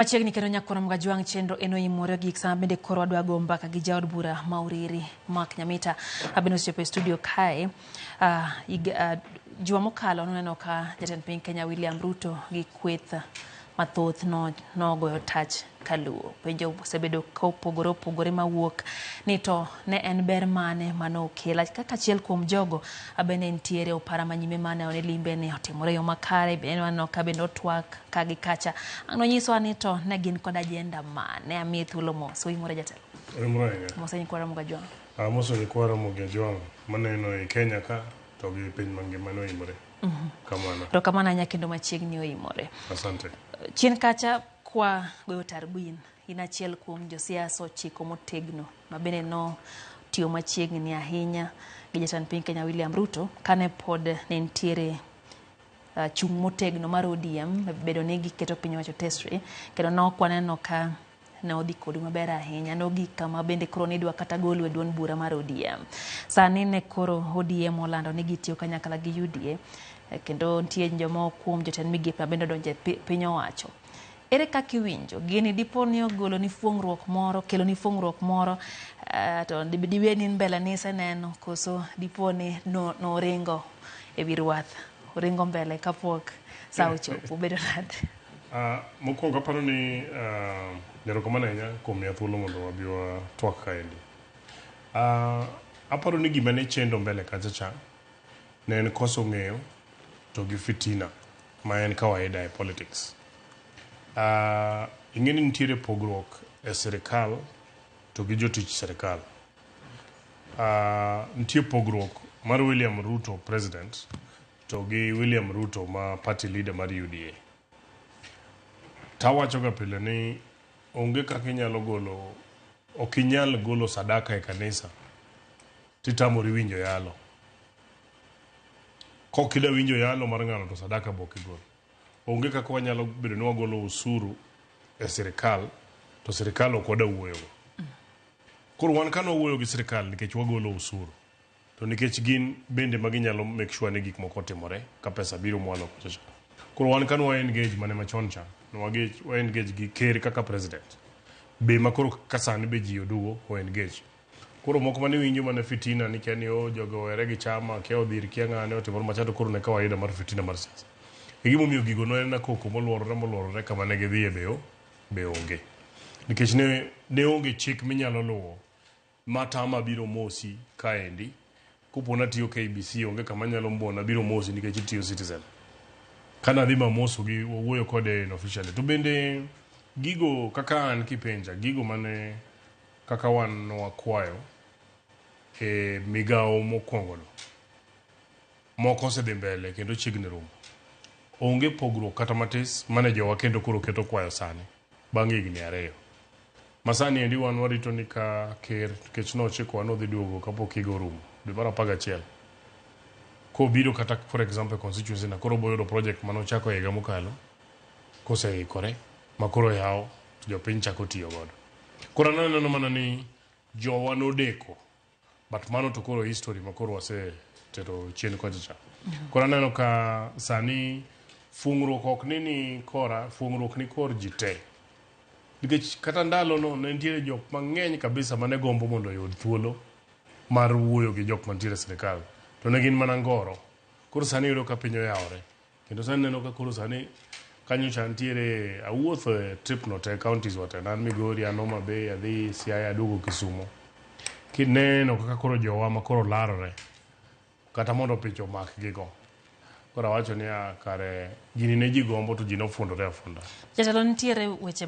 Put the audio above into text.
Machiegni kendo nyakoro mga jwang' chenro eno imore gik sama bende koro adwa go mbaka gi jaod bura Mauriri Mark Nyamita abino osiepe studio kae. Juma mokalo noneno ka jatend piny Kenya William Ruto gi kweth mathoth nogoyo tach kaluwo. Penjo osebedo kopogore mawuok ni to ne en ber mane manokela kaka achiel kuom jogo abene ntiere opara manyime mane one limbe ne otimore yo makare bende waneno ka bende otwak kagi kacha. Ang'no nyiso ni to ne gin kod ajenda mane amiye thuolo mos oimore jatelo. Mose ni kwara mga jwang'. Mose ni kwara mga jwang' maneno e Kenya ka to gi piny mangima no imore. Kamano. To kamano anya kendo machiegni oimore. Asante. Chien kacha kwa goyo tarbin in achiel kuom josiasa ochiko motegno mabende no tiyo machiegni ahinya gi jatend piny Kenya William Ruto kane pod ne ntiere chung' motegno mar ODM bedo ni giketo piny wacho tesre kendo nokwaneno ka ne odhi kodu maber ahinya nogik kama bende koro nidwa kata golo e duond bura mar ODM. Sani ne koro ODM olando ni gitiyo kanyakla gi UDA kendo nitie jomoko kuom jotend migepe bende donje piny owacho. Ere kaka iwinjo gini dipo ni ogolo ni fuong'ruok moro kelo ni fuong'ruok moro to dibe ni mbele ni seneno koso dipo ni no ringo e wirwath ringo mbele kapok saa ochopo bedo nade? Mokwongo aparo ni erokamano ahinya kuom miya thuolo mondo wabiwa twak kaendi. Aparo ni gima ne chendo mbele kachacha ne en koso ng'eyo to gi fitina ma en kawaida e politics. Ing'eni nitiere pogruok e sirikal to gi jotich sirikal. Nitie pogruok mar William Ruto president to gi William Ruto ma party leader mar UDA. Tawacho ga pile ni onge kaka inyalo golo, ok inyal golo sadaka e kanisa titamori winjo yalo. Kok ida winjo yalo mar ng'ano to sadaka bok igolo. Onge kaka wanyalo bedo ni wagolo usuru e sirikal to sirikal ok oda wuoyo. Koro wan kano wuoyo gi sirikal nikech wagolo usuru. To nikech gin bende maginyalo make sure ni gik moko timore ka pesa biro mwalo kuchocha. Koro wan kano wa engage mane machon cha. Wa engage gi ker kaka president. Be makoro kasani be ji odugo o engage. Koro moko mane winjo mane fitina ni keni jogo were gi chama ke odhir kia ng'ane otimore machato koro ne kawaida mar fitina mar siasa. Gima omiyo gigo no en na koko moluorore kama ne gidhie be onge. Nikech ne onge chik minyalo luwo matama biro mosi kaendi. Kupona tiyo KBC onge kama nyalo mbona biro mosi nikech itiyo Citizen. Kana dhima moso gi wuoyo kode in officially. To bende gigo kaka an kipenja, gigo mane kaka wan wakwayo e migao mokwongo no. Moko osedhi mbele kendo chiegni rumo. Onge pogruok kata matis mane jowa kendo koro keto kwayo sani bang' higni 2. Masani endi wan warito ni ka ker kech nochiko wan odhi duogo kapok higa orumo dwe mar 11. Ko biro kata for example constituency na koro boyudo project manochako higa mokalo koseikore makoro yawo jopiny chako tiyo godo. Koro aneno mana ni jowa nodeko but mano to koro history makoro wase tero chien kocha. Koro aneno ka sani fuong'ruok ok ni kora fuong'ruok ni kor ji te. Nikech kata ndalo no ne nitiere jok mang'eny kabisa mane gombo mondo yud thuolo mar wuoyo gi jok mantiere sirikal. To ne gin mana ngoro. Koro sani yudo ka piny oyawore. Kendo sani neno ka koro sani kanyo cha nitiere awuotho e trip no te counties wate. Nan Migori, Homa Bay, adhi Siaya, aduogo Kisumo. Kineno kaka koro jowa ma koro larore. Kata mondo picho mak gigo. Koro awacho ni kare gini ne ji gombo to ji nofundore afunda. Jatelo nitiere weche